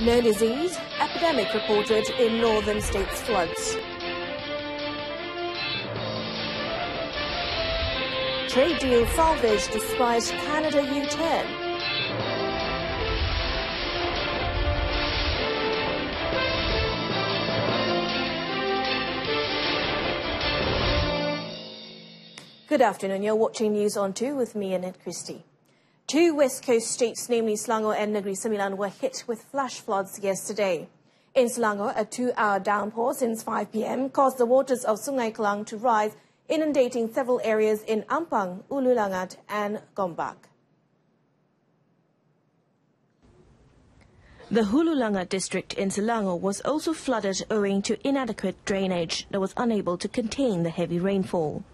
No disease, epidemic reported in northern states' floods. Trade deal salvaged despite Canada U-turn. Good afternoon, you're watching News on 2 with me, ANNETTE, CHRISTIE. Two West Coast states, namely Selangor and Negeri Sembilan, were hit with flash floods yesterday. In Selangor, a 2-hour downpour since 5 p.m. caused the waters of Sungai Kelang to rise, inundating several areas in Ampang, Ulu Langat and Gombak. The Hulu Langat district in Selangor was also flooded owing to inadequate drainage that was unable to contain the heavy rainfall.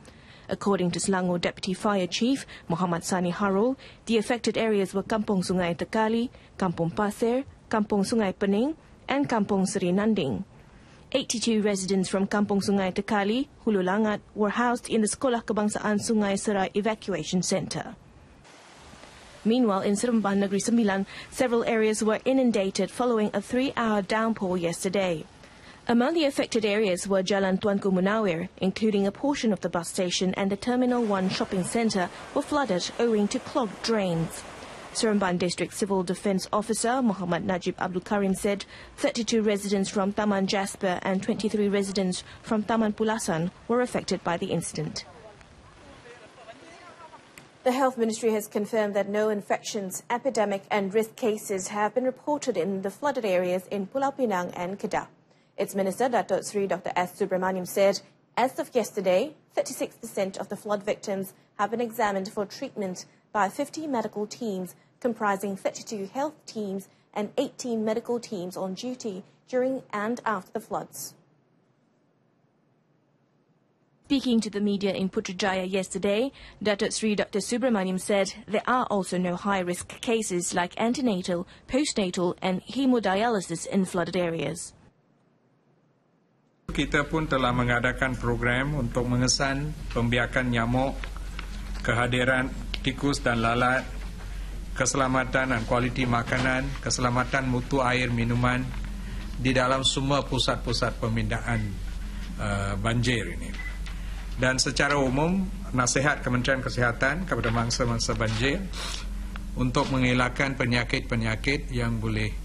According to Selangor Deputy Fire Chief Muhammad Sani Harul, the affected areas were Kampung Sungai Tekali, Kampung Pasir, Kampung Sungai Pening and Kampung Seri Nanding. 82 residents from Kampung Sungai Tekali, Hulu Langat, were housed in the Sekolah Kebangsaan Sungai Serai Evacuation Centre. Meanwhile, in Seremban, Negeri Sembilan, several areas were inundated following a 3-hour downpour yesterday. Among the affected areas were Jalan Tuanku Munawir, including a portion of the bus station, and the Terminal 1 shopping centre were flooded owing to clogged drains. Seremban District Civil Defence Officer Muhammad Najib Abdul Karim said 32 residents from Taman Jasper and 23 residents from Taman Pulasan were affected by the incident. The Health Ministry has confirmed that no infections, epidemic and risk cases have been reported in the flooded areas in Pulau Pinang and Kedah. Its Minister, Datuk Sri Dr. S. Subramaniam, said, as of yesterday, 36% of the flood victims have been examined for treatment by 50 medical teams, comprising 32 health teams and 18 medical teams on duty during and after the floods. Speaking to the media in Putrajaya yesterday, Datuk Sri Dr. Subramaniam said there are also no high-risk cases like antenatal, postnatal and hemodialysis in flooded areas. Kita pun telah mengadakan program untuk mengesan pembiakan nyamuk, kehadiran tikus dan lalat, keselamatan dan kualiti makanan, keselamatan mutu air minuman di dalam semua pusat-pusat pemindaan banjir ini. Dan secara umum, nasihat Kementerian Kesihatan kepada mangsa-mangsa banjir untuk mengelakkan penyakit-penyakit yang boleh.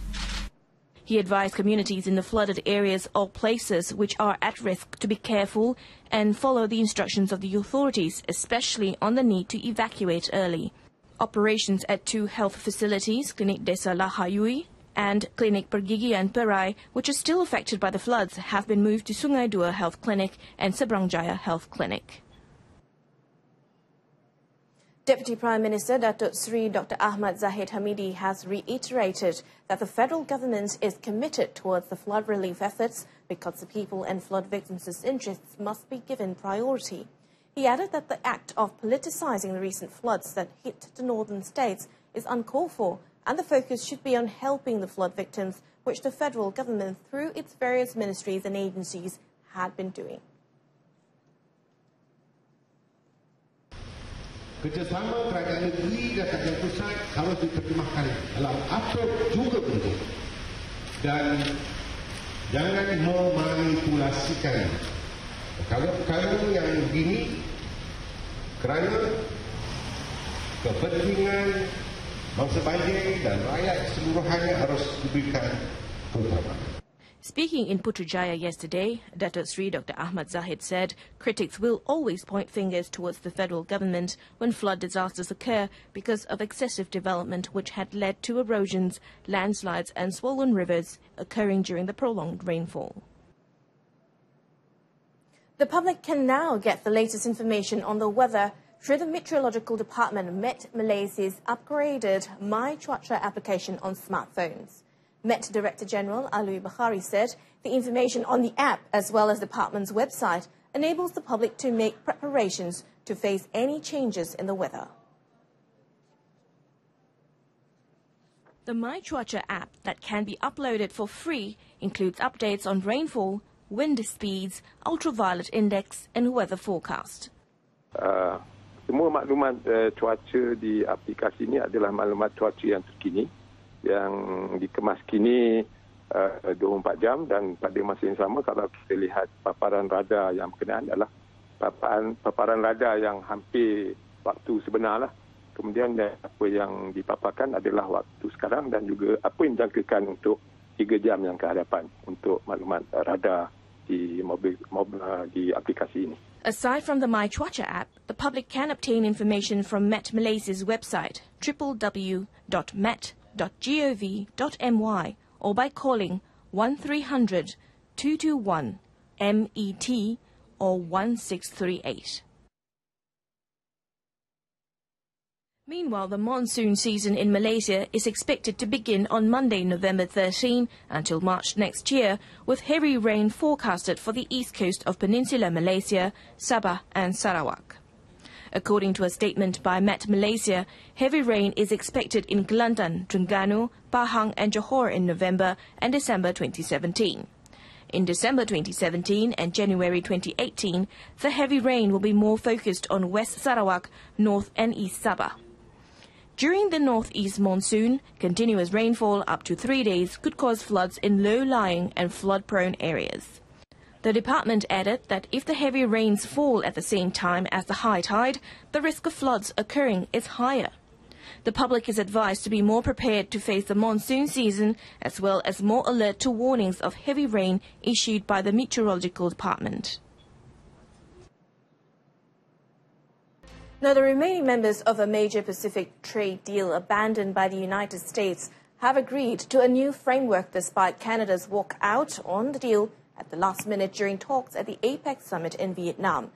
He advised communities in the flooded areas or places which are at risk to be careful and follow the instructions of the authorities, especially on the need to evacuate early. Operations at 2 health facilities, Klinik Desa Lahayui and Klinik Pergigian Perai, which are still affected by the floods, have been moved to Sungai Dua Health Clinic and Seberangjaya Health Clinic. Deputy Prime Minister Datuk Sri Dr. Ahmad Zahid Hamidi has reiterated that the federal government is committed towards the flood relief efforts because the people and flood victims' interests must be given priority. He added that the act of politicising the recent floods that hit the northern states is uncalled for, and the focus should be on helping the flood victims, which the federal government, through its various ministries and agencies, had been doing. Kerjasama kerajaan negeri dan kerajaan pusat harus diterjemahkan dalam apa juga bentuk dan jangan memanipulasikan perkara-perkara yang begini kerana kepentingan bangsa banjir dan rakyat seluruhannya harus diberikan keutamaan. Speaking in Putrajaya yesterday, Datuk Sri Dr. Ahmad Zahid said critics will always point fingers towards the federal government when flood disasters occur because of excessive development which had led to erosions, landslides and swollen rivers occurring during the prolonged rainfall. The public can now get the latest information on the weather through the Meteorological Department Met Malaysia's upgraded My Cuaca application on smartphones. Met Director General Alwi Bakhari said the information on the app as well as the department's website enables the public to make preparations to face any changes in the weather. The My Cuaca app that can be uploaded for free includes updates on rainfall, wind speeds, ultraviolet index and weather forecast. Semua maklumat cuaca di aplikasi ini adalah maklumat cuaca yang terkini yang dikemas kini 24 jam, dan pada masa yang sama kalau kita lihat paparan radar yang berkenaan adalah paparan radar yang hampir waktu sebenar lah. Kemudian apa yang dipaparkan adalah waktu sekarang dan juga apa yang dijangkakan untuk 3 jam yang ke hadapan untuk maklumat radar di di aplikasi ini. Aside from the My Cuaca app, the public can obtain information from Met Malaysia's website, www.met.gov.my, or by calling 1300 221 MET or 1638. Meanwhile, the monsoon season in Malaysia is expected to begin on Monday, November 13 until March next year, with heavy rain forecasted for the east coast of Peninsular Malaysia, Sabah and Sarawak. According to a statement by Met Malaysia, heavy rain is expected in Kelantan, Terengganu, Pahang and Johor in November and December 2017. In December 2017 and January 2018, the heavy rain will be more focused on West Sarawak, North and East Sabah. During the northeast monsoon, continuous rainfall up to 3 days could cause floods in low-lying and flood-prone areas. The department added that if the heavy rains fall at the same time as the high tide, the risk of floods occurring is higher. The public is advised to be more prepared to face the monsoon season, as well as more alert to warnings of heavy rain issued by the Meteorological Department. Now, the remaining members of a major Pacific trade deal abandoned by the United States have agreed to a new framework despite Canada's walkout on the deal at the last minute during talks at the APEC summit in Vietnam.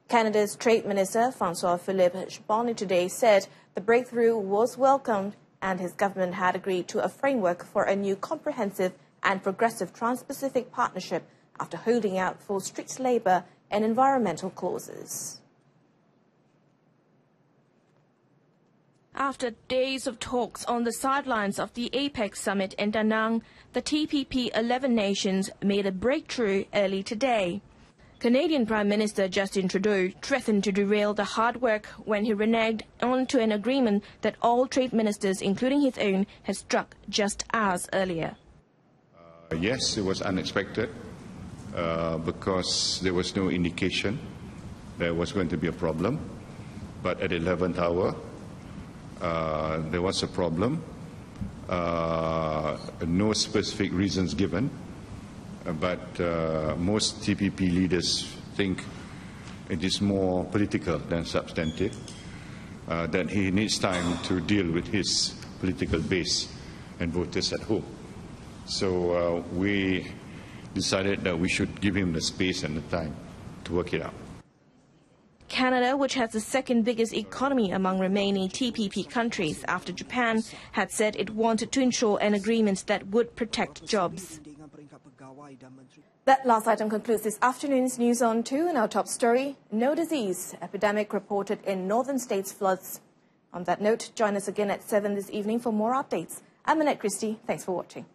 Canada's Trade Minister, François-Philippe Champagne, today said the breakthrough was welcomed and his government had agreed to a framework for a new comprehensive and progressive trans-Pacific partnership after holding out for strict labour and environmental clauses. After days of talks on the sidelines of the APEC summit in Da Nang, the TPP 11 nations made a breakthrough early today. Canadian Prime Minister Justin Trudeau threatened to derail the hard work when he reneged onto an agreement that all trade ministers, including his own, had struck just hours earlier. Yes, it was unexpected because there was no indication there was going to be a problem. But at the 11th hour, there was a problem, no specific reasons given, but most TPP leaders think it is more political than substantive, that he needs time to deal with his political base and voters at home. So we decided that we should give him the space and the time to work it out. Canada, which has the second biggest economy among remaining TPP countries after Japan, had said it wanted to ensure an agreement that would protect jobs. That last item concludes this afternoon's News on 2. In our top story, no disease epidemic reported in northern states floods. On that note, join us again at 7 this evening for more updates. I'm CHRISTIE. Thanks for watching.